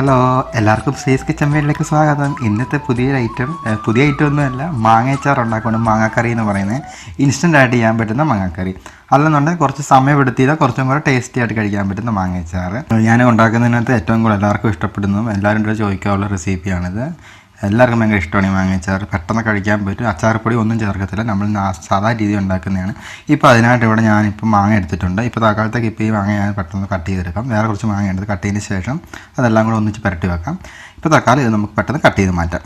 Hello, എല്ലാവർക്കും സീസ് kitchen വീട്ടിലേക്ക് സ്വാഗതം. ഇന്നത്തെ പുതിയ ഐറ്റം ഒന്നുമല്ല, മാങ്ങയച്ചാർ ഉണ്ടാക്കണം. മാങ്ങാക്കറി എന്ന് പറയുന്നത് ഇൻസ്റ്റൻ്റായിട്ട് ചെയ്യാൻ പറ്റുന്ന മാങ്ങാക്കറി. അല്ലെന്നുണ്ടെങ്കിൽ കുറച്ച് സമയമെടുത്തില്ല, കുറച്ചും കൂടെ ടേസ്റ്റി ആയിട്ട് കഴിക്കാൻ പറ്റുന്ന മാങ്ങയച്ചാർ. ഞാൻ ഉണ്ടാക്കുന്നതിനകത്ത് ഏറ്റവും കൂടുതൽ എല്ലാവർക്കും ഇഷ്ടപ്പെടുന്നതും എല്ലാവരും കൂടെ ചോദിക്കാനുള്ള റെസിപ്പിയാണിത്. എല്ലാവർക്കും ഭയങ്കര ഇഷ്ടമാണ് ഈ മാങ്ങയച്ചാർ. പെട്ടെന്ന് കഴിക്കാൻ പറ്റും. അച്ചാർപ്പൊടി ഒന്നും ചേർക്കത്തില്ല, നമ്മൾ സാധാ രീതി ഉണ്ടാക്കുന്നതാണ്. ഇപ്പോൾ അതിനായിട്ട് ഇവിടെ ഞാനിപ്പോൾ മാങ്ങ എടുത്തിട്ടുണ്ട്. ഇപ്പോൾ തൽക്കാലത്തേക്ക് ഇപ്പോൾ ഈ മാങ്ങ ഞാൻ പെട്ടെന്ന് കട്ട് ചെയ്തെടുക്കാം. വേറെ കുറച്ച് മാങ്ങ എടുത്ത് കട്ട് ചെയ്തതിന് ശേഷം അതെല്ലാം കൂടെ ഒന്നിച്ച് പുരട്ടി വെക്കാം. ഇപ്പോൾ തൽക്കാലം ഇത് നമുക്ക് പെട്ടെന്ന് കട്ട് ചെയ്ത് മാറ്റാം.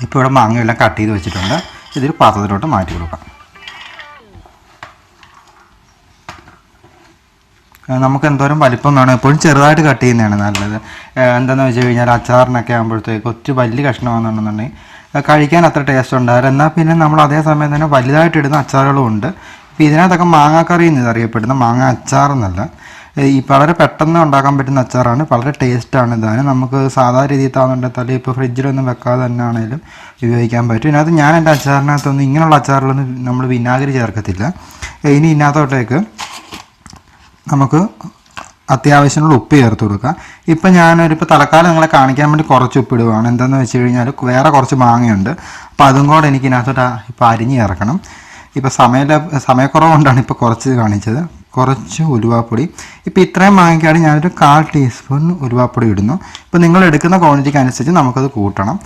ഇപ്പോൾ ഇവിടെ മാങ്ങയെല്ലാം കട്ട് ചെയ്ത് വെച്ചിട്ടുണ്ട്. ഇതൊരു പാത്രത്തിലോട്ട് മാറ്റി കൊടുക്കാം. നമുക്ക് എന്തോരം വലിപ്പം വേണം, എപ്പോഴും ചെറുതായിട്ട് കട്ട് ചെയ്യുന്നതാണ് നല്ലത്. എന്താണെന്ന് വെച്ച് കഴിഞ്ഞാൽ അച്ചാറിനൊക്കെ ആകുമ്പോഴത്തേക്ക് ഒത്തിരി വലിയ കഷ്ണമാണെന്നുണ്ടെങ്കിൽ കഴിക്കാൻ അത്ര ടേസ്റ്റ് ഉണ്ടാവില്ല. എന്നാൽ പിന്നെ നമ്മൾ അതേസമയം തന്നെ വലുതായിട്ട് ഇടുന്ന അച്ചാറുകളും ഉണ്ട്. ഇപ്പോൾ ഇതിനകത്തൊക്കെ മാങ്ങാക്കറി എന്ന് അറിയപ്പെടുന്ന മാങ്ങ അച്ചാർ എന്നല്ല, ഈ വളരെ പെട്ടെന്ന് ഉണ്ടാക്കാൻ പറ്റുന്ന അച്ചാറാണ്. വളരെ ടേസ്റ്റാണ്. ഇതാണ് നമുക്ക് സാധാരണ രീതിയിൽ താന്നുണ്ടെങ്കിൽ ഇപ്പോൾ ഫ്രിഡ്ജിലൊന്നും വെക്കാതെ തന്നെ ആണെങ്കിലും ഉപയോഗിക്കാൻ പറ്റും. ഇതിനകത്ത് ഞാൻ എൻ്റെ അച്ചാറിനകത്തൊന്നും ഇങ്ങനെയുള്ള അച്ചാറുകളൊന്നും നമ്മൾ വിനാഗിരി ചേർക്കത്തില്ല. ഇനി ഇതിനകത്തോട്ടേക്ക് നമുക്ക് അത്യാവശ്യമുള്ള ഉപ്പ് ചേർത്ത് കൊടുക്കാം. ഇപ്പം ഞാനൊരിപ്പോൾ തൽക്കാലം നിങ്ങളെ കാണിക്കാൻ വേണ്ടി കുറച്ച് ഉപ്പ് ഇടുകയാണ്. എന്താണെന്ന് വെച്ച് കഴിഞ്ഞാൽ വേറെ കുറച്ച് മാങ്ങയുണ്ട്, അപ്പോൾ അതും കൂടെ എനിക്ക് ഇതിനകത്തോട്ട് ഇപ്പോൾ അരിഞ്ഞ് ചേർക്കണം. ഇപ്പോൾ സമയക്കുറവുകൊണ്ടാണ് ഇപ്പോൾ കുറച്ച് കാണിച്ചത്. കുറച്ച് ഉലുവാപ്പൊടി. ഇപ്പോൾ ഇത്രയും മാങ്ങയ്ക്കാണ് ഞാനൊരു 1/4 ടീസ്പൂൺ ഉലുവാപ്പൊടി ഇടുന്നു. ഇപ്പോൾ നിങ്ങൾ എടുക്കുന്ന ക്വാണ്ടിറ്റിക്ക് അനുസരിച്ച് നമുക്കത് കൂട്ടണം.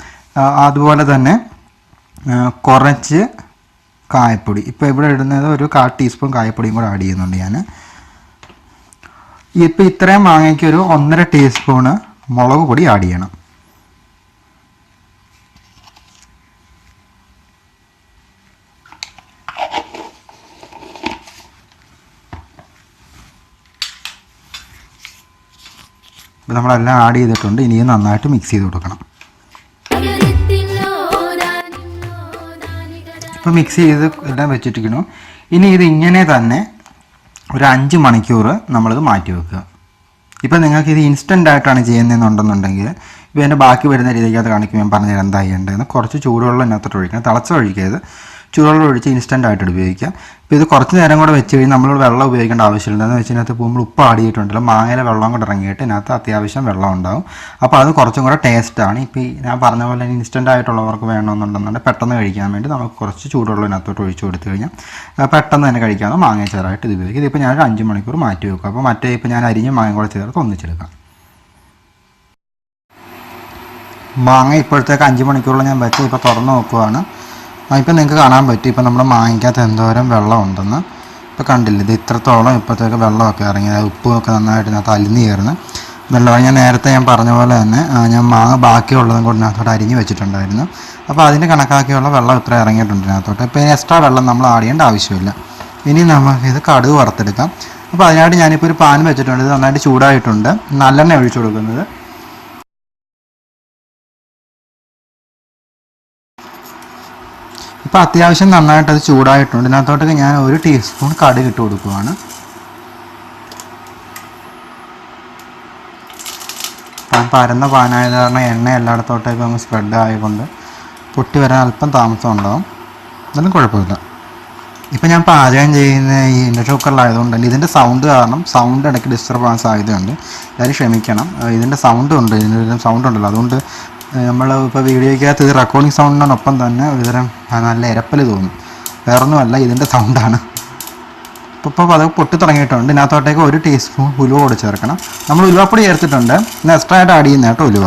അതുപോലെ തന്നെ കുറച്ച് കായപ്പൊടി. ഇപ്പോൾ ഇവിടെ ഇടുന്നത് ഒരു 1/4 ടീസ്പൂൺ കായപ്പൊടിയും കൂടെ ആഡ് ചെയ്യുന്നുണ്ട് ഞാൻ. ഇപ്പോൾ ഇത്രയും മാങ്ങയ്ക്ക് ഒരു 1.5 ടീസ്പൂണ് മുളക് പൊടി ആഡ് ചെയ്യണം. ഇപ്പോൾ നമ്മളെല്ലാം ആഡ് ചെയ്തിട്ടുണ്ട്. ഇനിയും നന്നായിട്ട് മിക്സ് ചെയ്ത് കൊടുക്കണം. ഇപ്പോൾ മിക്സ് ചെയ്ത് എല്ലാം വെച്ചിട്ടിരിക്കുന്നു. ഇനി ഇത് ഇങ്ങനെ തന്നെ ഒരു 5 മണിക്കൂർ നമ്മളിത് മാറ്റി വെക്കുക. ഇപ്പോൾ നിങ്ങൾക്ക് ഇത് ഇൻസ്റ്റൻ്റായിട്ടാണ് ചെയ്യുന്നതെന്നുണ്ടെന്നുണ്ടെങ്കിൽ ഇപ്പോൾ എൻ്റെ ബാക്കി വരുന്ന രീതിക്കകത്ത് കാണിക്കും. ഞാൻ പറഞ്ഞുതരാം എന്താ ചെയ്യേണ്ടതെന്ന്. കുറച്ച് ചൂടുവെള്ളം ഇതിനകത്തോട്ട് ഒഴിക്കണം. തിളച്ച ഒഴിക്കരുത്, ചൂടുവെള്ളം ഒഴിച്ച് ഇൻസ്റ്റൻ്റായിട്ട് ഉപയോഗിക്കാം. ഇപ്പോൾ ഇത് കുറച്ച് നേരം കൂടെ വെച്ച് കഴിഞ്ഞാൽ നമ്മൾ വെള്ളം ഉപയോഗിക്കേണ്ട ആവശ്യമില്ല. എന്താണെന്ന് വെച്ച് ഇതിനകത്ത് നമ്മൾ ഉപ്പ് ആടിയിട്ടുണ്ടല്ലോ, മാങ്ങയിലെ വെള്ളം കൂടെ ഇറങ്ങിയിട്ട് ഇതിനകത്ത് അത്യാവശ്യം വെള്ളം ഉണ്ടാവും. അപ്പോൾ അത് കുറച്ചും കൂടെ ടേസ്റ്റാണ്. ഇപ്പോൾ ഞാൻ പറഞ്ഞ പോലെ ഇൻസ്റ്റൻ്റായിട്ടുള്ളവർക്ക് വേണമെന്നുണ്ടെന്നുണ്ടെങ്കിൽ പെട്ടെന്ന് കഴിക്കാൻ വേണ്ടി നമുക്ക് കുറച്ച് ചൂടുവെള്ളം ഇതിനകത്തോട്ട് ഒഴിച്ച് കൊടുത്തു കഴിഞ്ഞാൽ പെട്ടെന്ന് തന്നെ കഴിക്കാവുന്ന മാങ്ങയച്ചാറായിട്ട് ഇത് ഉപയോഗിക്കും. ഇതിപ്പോൾ ഞാൻ 5 മണിക്കൂർ മാറ്റി വെക്കും. അപ്പോൾ മറ്റേ ഇപ്പോൾ ഞാൻ അരിഞ്ഞ മാങ്ങ കൂടെ ചേർത്ത് ഒന്നിച്ചെടുക്കാം. മാങ്ങ ഇപ്പോഴത്തേക്ക് 5 മണിക്കൂറിൽ ഞാൻ വെച്ച് ഇപ്പോൾ തുറന്ന് നോക്കുവാണ്. ഇപ്പം നിങ്ങൾക്ക് കാണാൻ പറ്റും ഇപ്പോൾ നമ്മൾ മാങ്ങയ്ക്കകത്ത് എന്തോരം വെള്ളം ഉണ്ടെന്ന്. ഇപ്പോൾ കണ്ടില്ല, ഇത് ഇത്രത്തോളം ഇപ്പോഴത്തേക്ക് വെള്ളമൊക്കെ ഇറങ്ങി, ഉപ്പൊക്കെ നന്നായിട്ട് ഇതിനകത്ത് അലിഞ്ഞ് കയറുന്ന വെള്ളം. ഞാൻ പറഞ്ഞ പോലെ തന്നെ ഞാൻ മാങ്ങ ബാക്കിയുള്ളതും കൂടി ഇതിനകത്തോട്ട് അരിഞ്ഞ് വെച്ചിട്ടുണ്ടായിരുന്നു. അപ്പോൾ അതിന് കണക്കാക്കിയുള്ള വെള്ളം ഇത്ര ഇറങ്ങിയിട്ടുണ്ട് ഇതിനകത്തോട്ട്. ഇപ്പോൾ എക്സ്ട്രാ വെള്ളം നമ്മൾ ആഡ് ചെയ്യേണ്ട ആവശ്യമില്ല. ഇനി നമുക്കിത് കടുക് വറുത്തെടുക്കാം. അപ്പോൾ അതിനായിട്ട് ഞാനിപ്പോൾ ഒരു പാൻ വെച്ചിട്ടുണ്ട്. ഇത് നന്നായിട്ട് ചൂടായിട്ടുണ്ട്. നല്ലെണ്ണ ഒഴിച്ചു കൊടുക്കുന്നത്. ഇപ്പോൾ അത്യാവശ്യം നന്നായിട്ട് അത് ചൂടായിട്ടുണ്ട്. ഇതിനകത്തോട്ടൊക്കെ ഞാൻ 1 ടീസ്പൂൺ കടുക് ഇട്ട് കൊടുക്കുകയാണ്. പരന്ന പാനായത് കാരണം എണ്ണ എല്ലായിടത്തോട്ടേക്കും അങ്ങ് സ്പ്രെഡ് ആയതുകൊണ്ട് പൊട്ടി വരാൻ അല്പം താമസം ഉണ്ടാകും. എന്നാലും കുഴപ്പമില്ല. ഇപ്പോൾ ഞാൻ പാചകം ചെയ്യുന്ന ഈ ഇൻഡക്ഷൻ കുക്കറിലായതുകൊണ്ട് തന്നെ ഇതിൻ്റെ സൗണ്ട് കാരണം സൗണ്ട് ഇടയ്ക്ക് ഡിസ്റ്റർബൻസ് ആയതുകൊണ്ട് എല്ലാവരും ക്ഷമിക്കണം. ഇതിൻ്റെ സൗണ്ട് ഉണ്ടല്ലോ, അതുകൊണ്ട് നമ്മൾ ഇപ്പോൾ വീഡിയോയ്ക്കകത്ത് ഇത് റെക്കോർഡിങ് സൗണ്ടിനൊപ്പം തന്നെ ഒരുതരം നല്ല ഇരപ്പൽ തോന്നും. വേറൊന്നുമല്ല, ഇതിൻ്റെ സൗണ്ടാണ്. ഇപ്പോൾ അത് പൊട്ടി തുടങ്ങിയിട്ടുണ്ട്. ഇതിനകത്തോട്ടേക്ക് 1 ടീസ്പൂൺ ഉലുവ കൂടെ ചേർക്കണം. നമ്മൾ ഉലുവപ്പൊടി ചേർത്തിട്ടുണ്ട്. ഇന്ന് എക്സ്ട്രാ ആയിട്ട് ആഡ് ചെയ്യുന്ന കേട്ടോ ഉലുവ.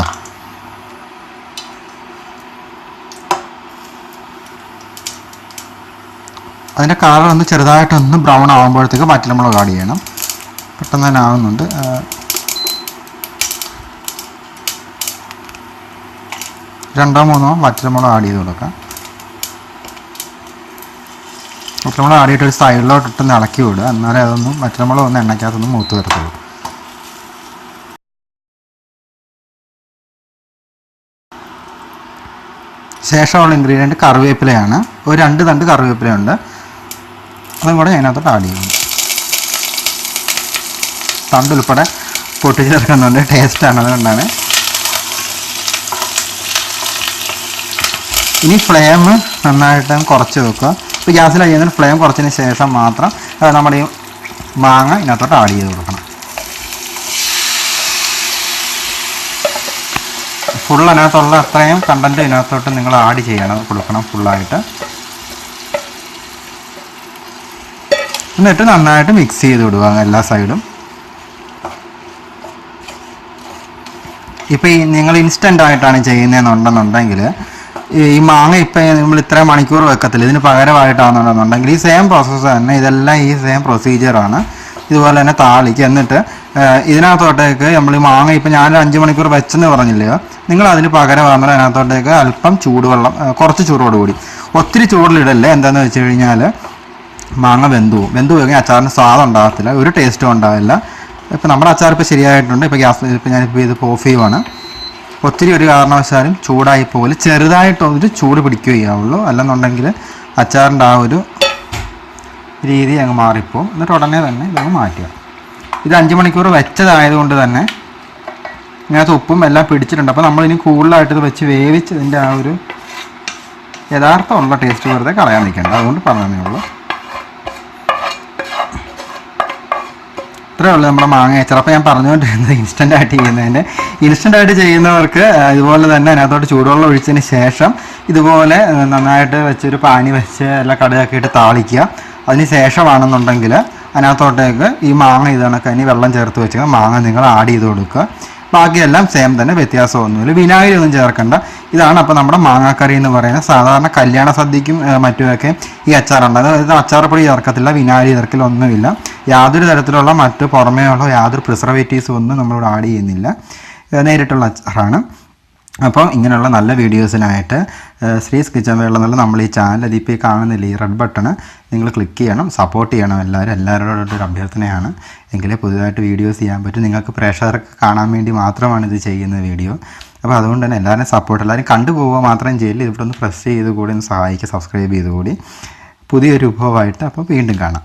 അതിൻ്റെ കളർ ഒന്ന് ചെറുതായിട്ടൊന്ന് ബ്രൗൺ ആകുമ്പോഴത്തേക്ക് വറ്റൽമുളക് ആഡ് ചെയ്യണം. പെട്ടെന്ന് തന്നെ ആവുന്നുണ്ട്. 2-3 വറ്റൽമുളക് ആഡ് ചെയ്ത് കൊടുക്കാം. വറ്റൽമുളക് ആഡ് ചെയ്തിട്ട് ഒരു സൈഡിലോട്ട് ഇട്ടൊന്ന് ഇളക്കി വിടുക. എന്നാലേ അതൊന്നും വറ്റൽമുളക് ഒന്ന് എണ്ണയ്ക്കകത്തൊന്നും മൂത്ത് വരത്തുള്ളൂ. ശേഷമുള്ള ഇൻഗ്രീഡിയൻറ്റ് കറിവേപ്പിലയാണ്. ഒരു 2 തണ്ട് കറിവേപ്പിലയുണ്ട്. അതും കൂടെ അതിനകത്തോട്ട് ആഡ് ചെയ്യുന്നു. തണ്ടുൾപ്പെടെ പൊട്ടിച്ച് ചേർക്കുന്നുണ്ട്, ടേസ്റ്റാണ്, അതുകൊണ്ടാണ്. ഇനി ഫ്ലെയിം നന്നായിട്ട് കുറച്ച് വെക്കുക. ഇപ്പോൾ ഗ്യാസിൽ ചെയ്യുന്നതിന് ഫ്ലെയിം കുറച്ചതിന് ശേഷം മാത്രം നമ്മുടെ ഈ മാങ്ങ ഇതിനകത്തോട്ട് ആഡ് ചെയ്ത് കൊടുക്കണം. ഫുൾ അതിനകത്തുള്ള അത്രയും കണ്ടൻറ്റ് ഇതിനകത്തോട്ട് നിങ്ങൾ ആഡ് കൊടുക്കണം ഫുള്ളായിട്ട്. എന്നിട്ട് നന്നായിട്ട് മിക്സ് ചെയ്ത് വിടുക എല്ലാ സൈഡും. ഇപ്പോൾ ഈ നിങ്ങൾ ഇൻസ്റ്റൻ്റ് ആയിട്ടാണ് ചെയ്യുന്നതെന്നുണ്ടെന്നുണ്ടെങ്കിൽ ഈ മാങ്ങ ഇപ്പം നമ്മൾ ഇത്ര മണിക്കൂർ വെക്കത്തില്ല, ഇതിന് പകരമായിട്ടാണെന്നുണ്ടെങ്കിൽ ഈ സെയിം പ്രോസസ്സ് തന്നെ, ഇതെല്ലാം ഈ സെയിം പ്രൊസീജിയറാണ്. ഇതുപോലെ തന്നെ താളിക്കുക. എന്നിട്ട് ഇതിനകത്തോട്ടേക്ക് നമ്മൾ ഈ മാങ്ങ ഇപ്പം ഞാൻ 5 മണിക്കൂർ വെച്ചെന്ന് പറഞ്ഞില്ലയോ, നിങ്ങൾ അതിന് പകരമാകുമ്പോൾ അതിനകത്തോട്ടേക്ക് അല്പം ചൂടുവെള്ളം, കുറച്ച് ചൂടോട് കൂടി, ഒത്തിരി ചൂടിലിടല്ലേ. എന്താണെന്ന് വെച്ച് കഴിഞ്ഞാൽ മാങ്ങ വെന്തു കഴിഞ്ഞാൽ അച്ചാറിന് സ്വാദം ഉണ്ടാകത്തില്ല, ഒരു ടേസ്റ്റും ഉണ്ടാവില്ല. ഇപ്പം നമ്മുടെ അച്ചാർ ഇപ്പോൾ ശരിയായിട്ടുണ്ട്. ഇപ്പോൾ ഞാനിപ്പോൾ ഇത് ഓഫ് ചെയ്യുവാണ്. ഒത്തിരി ഒരു കാരണവശാലും ചൂടായി പോലെ ചെറുതായിട്ടൊരു ചൂട് പിടിക്കുകയേ ആവുള്ളൂ, അല്ലെന്നുണ്ടെങ്കിൽ അച്ചാറിൻ്റെ ആ ഒരു രീതി അങ്ങ് മാറിപ്പോവും. എന്നിട്ട് ഉടനെ തന്നെ ഇതങ്ങ് മാറ്റുക. ഇത് 5 മണിക്കൂർ വെച്ചതായതുകൊണ്ട് തന്നെ ഇതിനകത്ത് ഉപ്പും എല്ലാം പിടിച്ചിട്ടുണ്ട്. അപ്പോൾ നമ്മളിനി കൂടുതലായിട്ട് ഇത് വെച്ച് വേവിച്ച് ഇതിൻ്റെ ആ ഒരു യഥാർത്ഥമുള്ള ടേസ്റ്റ് വെറുതെ കളയാൻ നിൽക്കേണ്ട, അതുകൊണ്ട് പറഞ്ഞതേ ഉള്ളൂ. ഇത്രയേ ഉള്ളൂ നമ്മുടെ മാങ്ങ അച്ചാർ. അപ്പോൾ ഞാൻ പറഞ്ഞുകൊണ്ടിരുന്നത് ഇൻസ്റ്റൻ്റായിട്ട് ചെയ്യുന്നവർക്ക് ഇതുപോലെ തന്നെ അതിനകത്തോട്ട് ചൂടുവെള്ളം ഒഴിച്ചതിന് ശേഷം ഇതുപോലെ നന്നായിട്ട് വെച്ചൊരു പാനി വെച്ച് എല്ലാം കടുകൊക്കെ ഇട്ട് താളിക്കുക. അതിന് ശേഷമാണെന്നുണ്ടെങ്കിൽ അതിനകത്തോട്ടേക്ക് ഈ മാങ്ങ കണക്ക് ഇനി വെള്ളം ചേർത്ത് വെച്ച് മാങ്ങ നിങ്ങൾ ആഡ് ചെയ്ത് കൊടുക്കുക. ബാക്കിയെല്ലാം സെയിം തന്നെ, വ്യത്യാസമൊന്നുമില്ല. വിനാഗിരി ഒന്നും ചേർക്കണ്ട. ഇതാണ് അപ്പോൾ നമ്മുടെ മാങ്ങാക്കറി എന്ന് പറയുന്നത്. സാധാരണ കല്യാണ സദ്യക്കും മറ്റുമൊക്കെ ഈ അച്ചാറുണ്ട്. അതായത് അച്ചാറപ്പൊടി ചേർക്കത്തില്ല, വിനാഗിരി ചേർക്കലൊന്നുമില്ല, യാതൊരു തരത്തിലുള്ള മറ്റ് പുറമേയുള്ള യാതൊരു പ്രിസർവേറ്റീവ്സും ഒന്നും നമ്മളിവിടെ ആഡ് ചെയ്യുന്നില്ല. നേരിട്ടുള്ള അച്ചാറാണ്. അപ്പോൾ ഇങ്ങനെയുള്ള നല്ല വീഡിയോസിനായിട്ട് ശ്രീസ് കിച്ചൻ വേൾഡ് എന്നുള്ള നമ്മൾ ഈ ചാനൽ അതിപ്പോൾ ഈ കാണുന്നില്ല ഈ റെഡ് ബട്ടണ് നിങ്ങൾ ക്ലിക്ക് ചെയ്യണം, സപ്പോർട്ട് ചെയ്യണം. എല്ലാവരോടൊരു അഭ്യർത്ഥനയാണ്. എങ്കിലേ പുതുതായിട്ട് വീഡിയോസ് ചെയ്യാൻ പറ്റും. നിങ്ങൾക്ക് പ്രേക്ഷകർക്ക് കാണാൻ വേണ്ടി മാത്രമാണ് ഇത് ചെയ്യുന്ന വീഡിയോ. അപ്പോൾ അതുകൊണ്ട് തന്നെ എല്ലാവരും സപ്പോർട്ട്, എല്ലാവരും കണ്ടുപോവുക മാത്രം ചെയ്യില്ല, ഇവിടെ ഒന്ന് പ്രസ് ചെയ്ത് കൂടി ഒന്ന് സഹായിക്കുക, സബ്സ്ക്രൈബ് ചെയ്ത് കൂടി. പുതിയൊരു വിഭവമായിട്ട് അപ്പോൾ വീണ്ടും കാണാം.